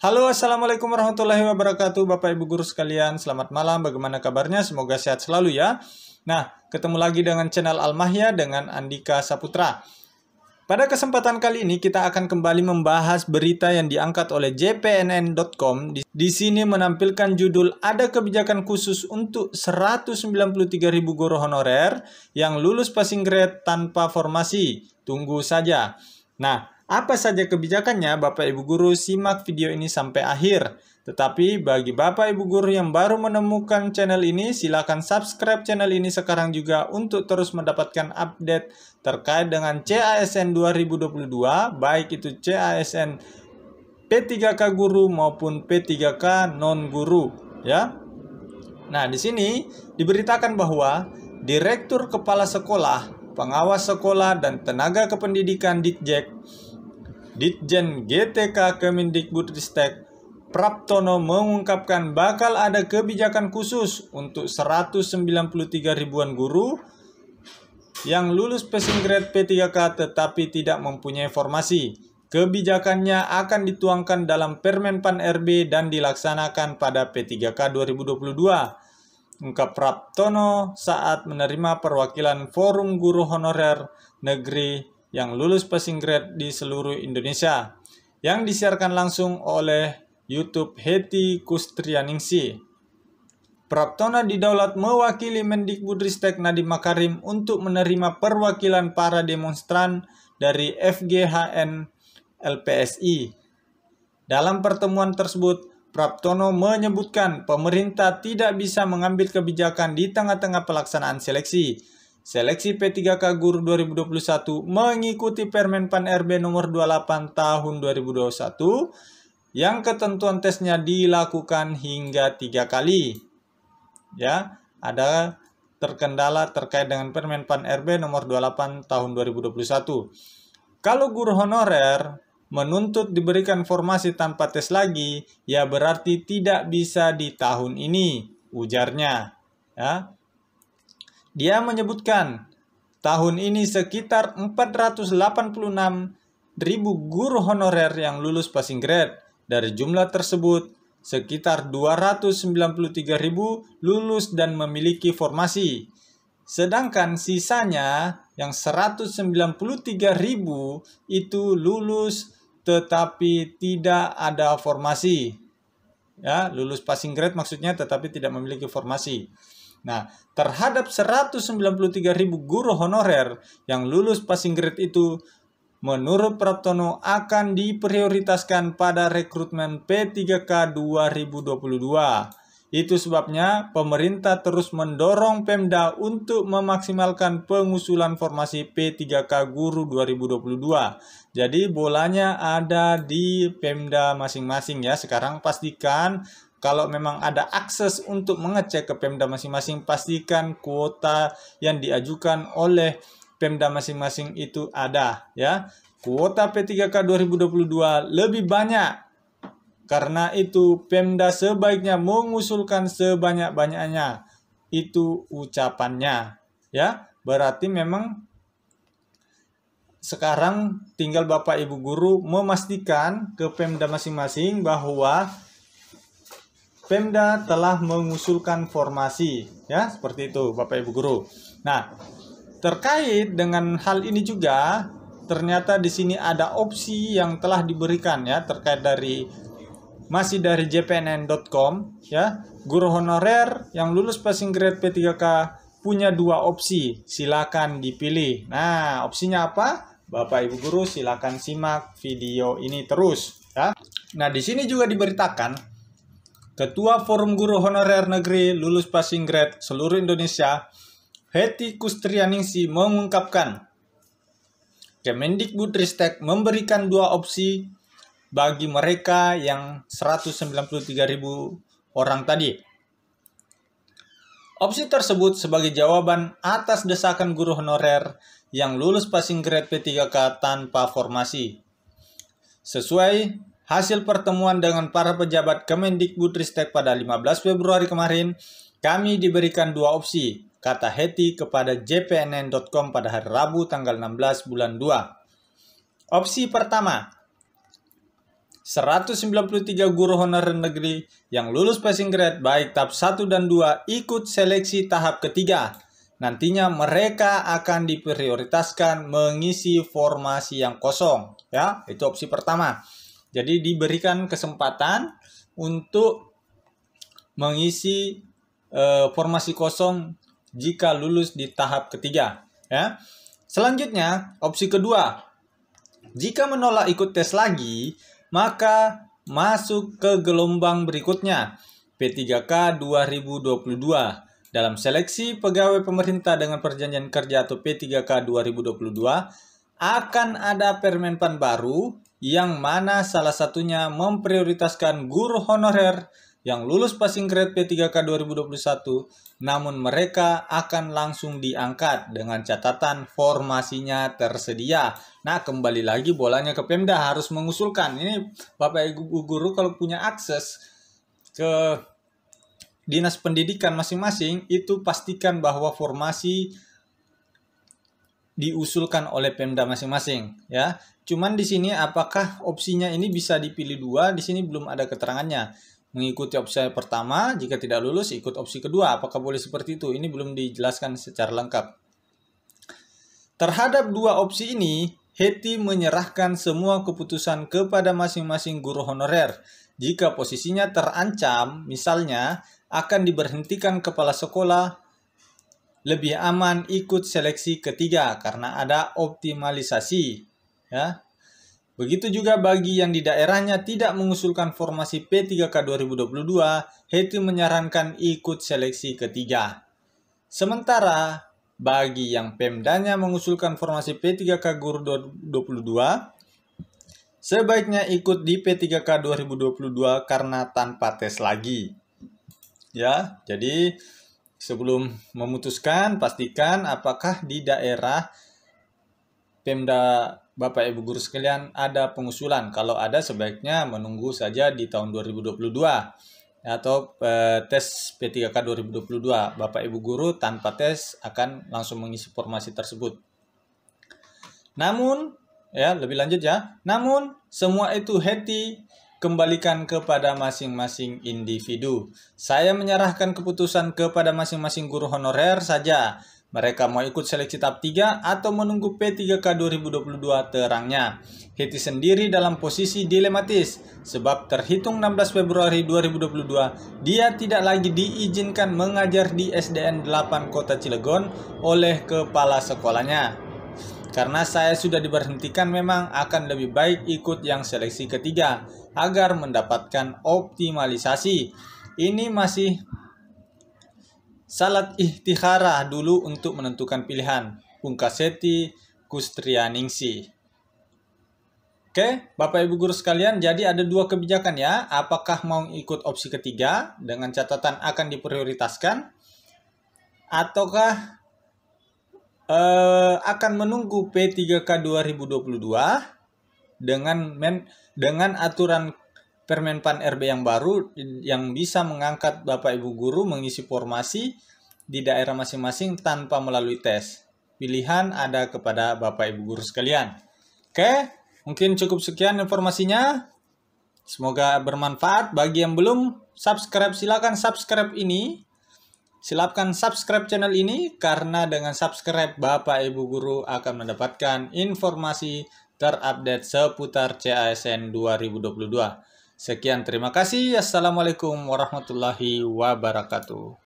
Halo, Assalamualaikum warahmatullahi wabarakatuh, Bapak Ibu Guru sekalian. Selamat malam, bagaimana kabarnya? Semoga sehat selalu ya. Nah, ketemu lagi dengan channel Al-Mahya dengan Andika Saputra. Pada kesempatan kali ini kita akan kembali membahas berita yang diangkat oleh jpnn.com. Di sini menampilkan judul "Ada kebijakan khusus untuk 193.000 guru honorer yang lulus passing grade tanpa formasi. Tunggu saja." Nah, apa saja kebijakannya? Bapak Ibu Guru simak video ini sampai akhir. Tetapi bagi Bapak Ibu Guru yang baru menemukan channel ini, silakan subscribe channel ini sekarang juga untuk terus mendapatkan update terkait dengan CASN 2022, baik itu CASN P3K guru maupun P3K non guru, ya. Nah, di sini diberitakan bahwa Direktur Kepala Sekolah, Pengawas Sekolah dan Tenaga Kependidikan Ditjen GTK Kemendikbudristek Praptono mengungkapkan bakal ada kebijakan khusus untuk 193 ribuan guru yang lulus passing grade P3K tetapi tidak mempunyai formasi. Kebijakannya akan dituangkan dalam Permenpan RB dan dilaksanakan pada P3K 2022. Ungkap Praptono saat menerima perwakilan Forum Guru Honorer Negeri yang lulus passing grade di seluruh Indonesia, yang disiarkan langsung oleh YouTube Hetty Kustrianingsih. Praptono didaulat mewakili Mendikbudristek Nadiem Makarim untuk menerima perwakilan para demonstran dari FGHN LPSI. Dalam pertemuan tersebut, Praptono menyebutkan pemerintah tidak bisa mengambil kebijakan di tengah-tengah pelaksanaan seleksi. Seleksi P3K Guru 2021 mengikuti Permenpan RB nomor 28 tahun 2021 yang ketentuan tesnya dilakukan hingga 3 kali. Ya, ada terkendala terkait dengan Permenpan RB nomor 28 tahun 2021. Kalau guru honorer menuntut diberikan formasi tanpa tes lagi, ya berarti tidak bisa di tahun ini, ujarnya. Ya. Dia menyebutkan, tahun ini sekitar 486.000 guru honorer yang lulus passing grade. Dari jumlah tersebut, sekitar 293.000 lulus dan memiliki formasi. Sedangkan sisanya yang 193.000 itu lulus tetapi tidak ada formasi. Ya, lulus passing grade maksudnya tetapi tidak memiliki formasi. Nah, terhadap 193.000 guru honorer yang lulus passing grade itu, menurut Praptono akan diprioritaskan pada rekrutmen P3K 2022. Itu sebabnya pemerintah terus mendorong Pemda untuk memaksimalkan pengusulan formasi P3K Guru 2022. Jadi bolanya ada di Pemda masing-masing ya. Sekarang pastikan kalau memang ada akses untuk mengecek ke Pemda masing-masing, pastikan kuota yang diajukan oleh Pemda masing-masing itu ada ya. Kuota P3K 2022 lebih banyak. Karena itu Pemda sebaiknya mengusulkan sebanyak-banyaknya. Itu ucapannya ya. Berarti memang sekarang tinggal Bapak Ibu Guru memastikan ke Pemda masing-masing bahwa Pemda telah mengusulkan formasi, ya, seperti itu Bapak Ibu Guru. Nah, terkait dengan hal ini juga, ternyata di sini ada opsi yang telah diberikan ya, terkait masih dari jpnn.com ya. Guru honorer yang lulus passing grade P3K punya 2 opsi, silakan dipilih. Nah, opsinya apa? Bapak Ibu Guru silakan simak video ini terus ya. Nah, di sini juga diberitakan Ketua Forum Guru Honorer Negeri lulus passing grade seluruh Indonesia, Hetty Kustrianingsih mengungkapkan, Kemendikbudristek memberikan 2 opsi bagi mereka yang 193.000 orang tadi. Opsi tersebut sebagai jawaban atas desakan guru honorer yang lulus passing grade P3K tanpa formasi. Sesuai hasil pertemuan dengan para pejabat Kemendikbudristek pada 15 Februari kemarin, kami diberikan 2 opsi, kata Hetty kepada jpnn.com pada hari Rabu tanggal 16 bulan 2. Opsi pertama, 193 guru honorer negeri yang lulus passing grade baik tahap 1 dan 2 ikut seleksi tahap ketiga. Nantinya mereka akan diprioritaskan mengisi formasi yang kosong, ya. Itu opsi pertama. Jadi diberikan kesempatan untuk mengisi formasi kosong jika lulus di tahap ketiga, ya. Selanjutnya, opsi kedua. Jika menolak ikut tes lagi, maka masuk ke gelombang berikutnya, P3K 2022. Dalam seleksi pegawai pemerintah dengan perjanjian kerja atau P3K 2022, akan ada Permenpan baru yang mana salah satunya memprioritaskan guru honorer yang lulus passing grade P3K 2021, namun mereka akan langsung diangkat dengan catatan formasinya tersedia. Nah, kembali lagi bolanya ke Pemda, harus mengusulkan. Ini Bapak Ibu guru kalau punya akses ke Dinas Pendidikan masing-masing, itu pastikan bahwa formasi diusulkan oleh Pemda masing-masing, ya. Cuman di sini apakah opsinya ini bisa dipilih dua? Di sini belum ada keterangannya. Mengikuti opsi pertama, jika tidak lulus ikut opsi kedua. Apakah boleh seperti itu? Ini belum dijelaskan secara lengkap. Terhadap dua opsi ini, Heti menyerahkan semua keputusan kepada masing-masing guru honorer. Jika posisinya terancam, misalnya akan diberhentikan kepala sekolah, lebih aman ikut seleksi ketiga karena ada optimalisasi, ya. Begitu juga bagi yang di daerahnya tidak mengusulkan formasi P3K 2022, Heti menyarankan ikut seleksi ketiga. Sementara bagi yang Pemdanya mengusulkan formasi P3K Guru 2022, sebaiknya ikut di P3K 2022 karena tanpa tes lagi. Ya, jadi sebelum memutuskan, pastikan apakah di daerah Pemda Bapak Ibu guru sekalian ada pengusulan. Kalau ada, sebaiknya menunggu saja di tahun 2022 atau tes P3K 2022. Bapak Ibu guru tanpa tes akan langsung mengisi formasi tersebut. Namun, ya lebih lanjut ya. Namun semua itu Heti kembalikan kepada masing-masing individu. Saya menyerahkan keputusan kepada masing-masing guru honorer saja. Mereka mau ikut seleksi tahap 3 atau menunggu P3K 2022 terangnya. Heti sendiri dalam posisi dilematis, sebab terhitung 16 Februari 2022, dia tidak lagi diizinkan mengajar di SDN 8 Kota Cilegon oleh kepala sekolahnya. Karena saya sudah diberhentikan, memang akan lebih baik ikut yang seleksi ketiga agar mendapatkan optimalisasi. Ini masih salat ikhtikhara dulu untuk menentukan pilihan. Pungkas Heti Kustrianingsih. Oke, Bapak Ibu guru sekalian, jadi ada dua kebijakan ya. Apakah mau ikut opsi ketiga dengan catatan akan diprioritaskan, ataukah akan menunggu P3K 2022 dengan aturan Permenpan RB yang baru yang bisa mengangkat Bapak Ibu guru mengisi formasi di daerah masing-masing tanpa melalui tes. Pilihan ada kepada Bapak Ibu guru sekalian. Oke, mungkin cukup sekian informasinya. Semoga bermanfaat. Bagi yang belum subscribe, silakan subscribe ini. Silakan subscribe channel ini, karena dengan subscribe Bapak Ibu guru akan mendapatkan informasi terupdate seputar CASN 2022. Sekian, terima kasih. Assalamualaikum warahmatullahi wabarakatuh.